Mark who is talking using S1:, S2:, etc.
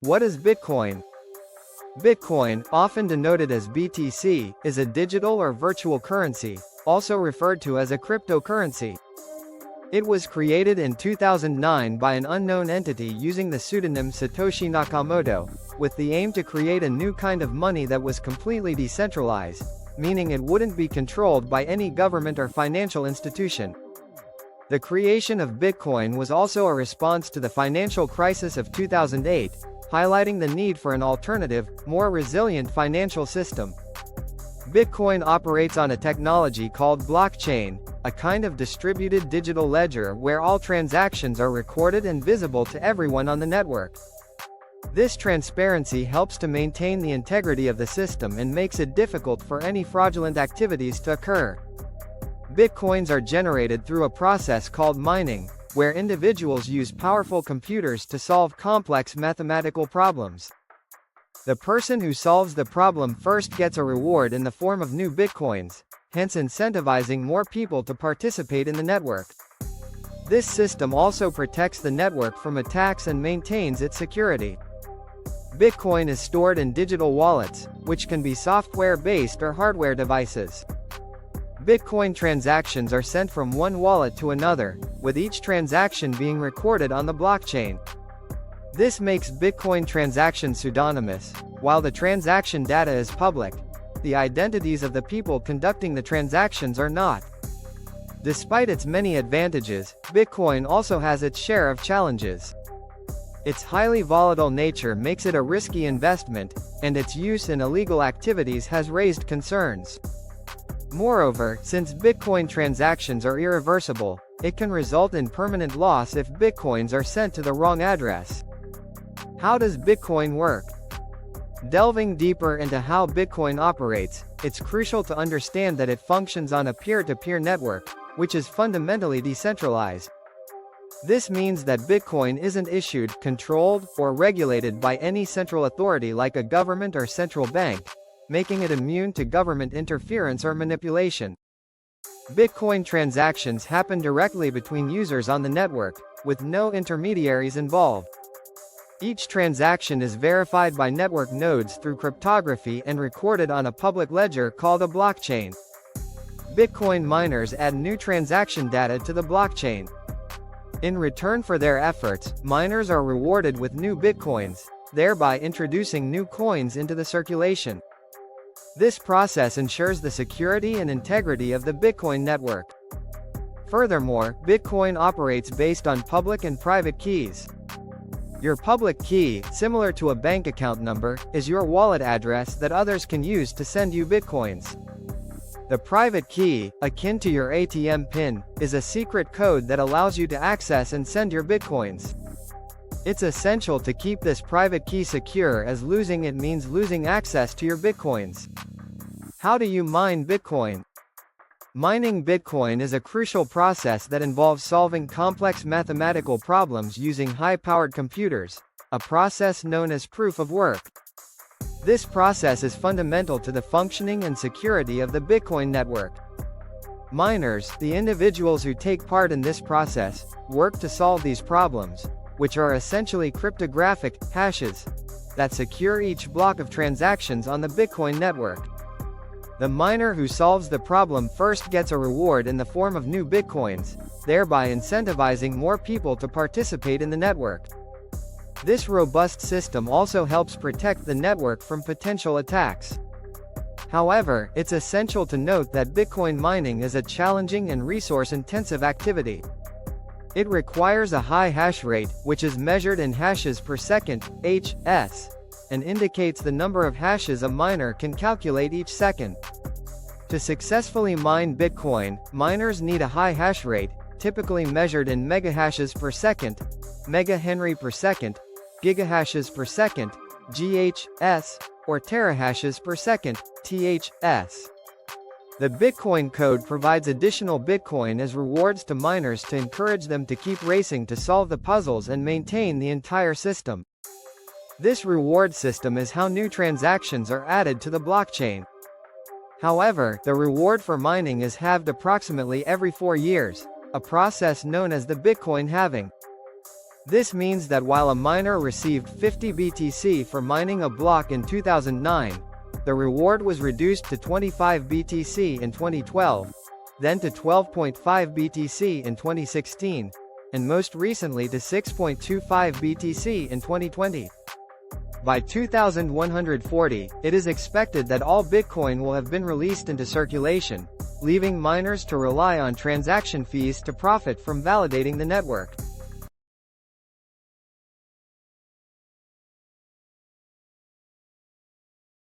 S1: What is Bitcoin? Bitcoin, often denoted as BTC, is a digital or virtual currency, also referred to as a cryptocurrency. It was created in 2009 by an unknown entity using the pseudonym Satoshi Nakamoto, with the aim to create a new kind of money that was completely decentralized, meaning it wouldn't be controlled by any government or financial institution. The creation of Bitcoin was also a response to the financial crisis of 2008, highlighting the need for an alternative, more resilient financial system. Bitcoin operates on a technology called blockchain, a kind of distributed digital ledger where all transactions are recorded and visible to everyone on the network. This transparency helps to maintain the integrity of the system and makes it difficult for any fraudulent activities to occur. Bitcoins are generated through a process called mining, where individuals use powerful computers to solve complex mathematical problems. The person who solves the problem first gets a reward in the form of new bitcoins, hence incentivizing more people to participate in the network. This system also protects the network from attacks and maintains its security. Bitcoin is stored in digital wallets, which can be software-based or hardware devices. Bitcoin transactions are sent from one wallet to another, with each transaction being recorded on the blockchain. This makes Bitcoin transactions pseudonymous. While the transaction data is public, the identities of the people conducting the transactions are not. Despite its many advantages, Bitcoin also has its share of challenges. Its highly volatile nature makes it a risky investment, and its use in illegal activities has raised concerns. Moreover, since Bitcoin transactions are irreversible, it can result in permanent loss if Bitcoins are sent to the wrong address. How does Bitcoin work? Delving deeper into how Bitcoin operates, it's crucial to understand that it functions on a peer-to-peer network, which is fundamentally decentralized. This means that Bitcoin isn't issued, controlled, or regulated by any central authority like a government or central bank, making it immune to government interference or manipulation. Bitcoin transactions happen directly between users on the network, with no intermediaries involved. Each transaction is verified by network nodes through cryptography and recorded on a public ledger called a blockchain. Bitcoin miners add new transaction data to the blockchain. In return for their efforts, miners are rewarded with new Bitcoins, thereby introducing new coins into the circulation. This process ensures the security and integrity of the Bitcoin network. Furthermore, Bitcoin operates based on public and private keys. Your public key, similar to a bank account number, is your wallet address that others can use to send you Bitcoins. The private key, akin to your ATM PIN, is a secret code that allows you to access and send your Bitcoins. It's essential to keep this private key secure, as losing it means losing access to your Bitcoins. How do you mine Bitcoin? Mining Bitcoin is a crucial process that involves solving complex mathematical problems using high-powered computers, a process known as proof of work. This process is fundamental to the functioning and security of the Bitcoin network. Miners, the individuals who take part in this process, work to solve these problems, which are essentially cryptographic hashes that secure each block of transactions on the Bitcoin network. The miner who solves the problem first gets a reward in the form of new Bitcoins, thereby incentivizing more people to participate in the network. This robust system also helps protect the network from potential attacks. However, it's essential to note that Bitcoin mining is a challenging and resource-intensive activity. It requires a high hash rate, which is measured in hashes per second, (HS), and indicates the number of hashes a miner can calculate each second. To successfully mine Bitcoin, miners need a high hash rate, typically measured in megahashes per second, megahenry per second, gigahashes per second, (GHS), or terahashes per second, (THS). The Bitcoin code provides additional Bitcoin as rewards to miners to encourage them to keep racing to solve the puzzles and maintain the entire system. This reward system is how new transactions are added to the blockchain. However, the reward for mining is halved approximately every 4 years, a process known as the Bitcoin halving. This means that while a miner received 50 BTC for mining a block in 2009, the reward was reduced to 25 BTC in 2012, then to 12.5 BTC in 2016, and most recently to 6.25 BTC in 2020. By 2140, it is expected that all Bitcoin will have been released into circulation, leaving miners to rely on transaction fees to profit from validating the network.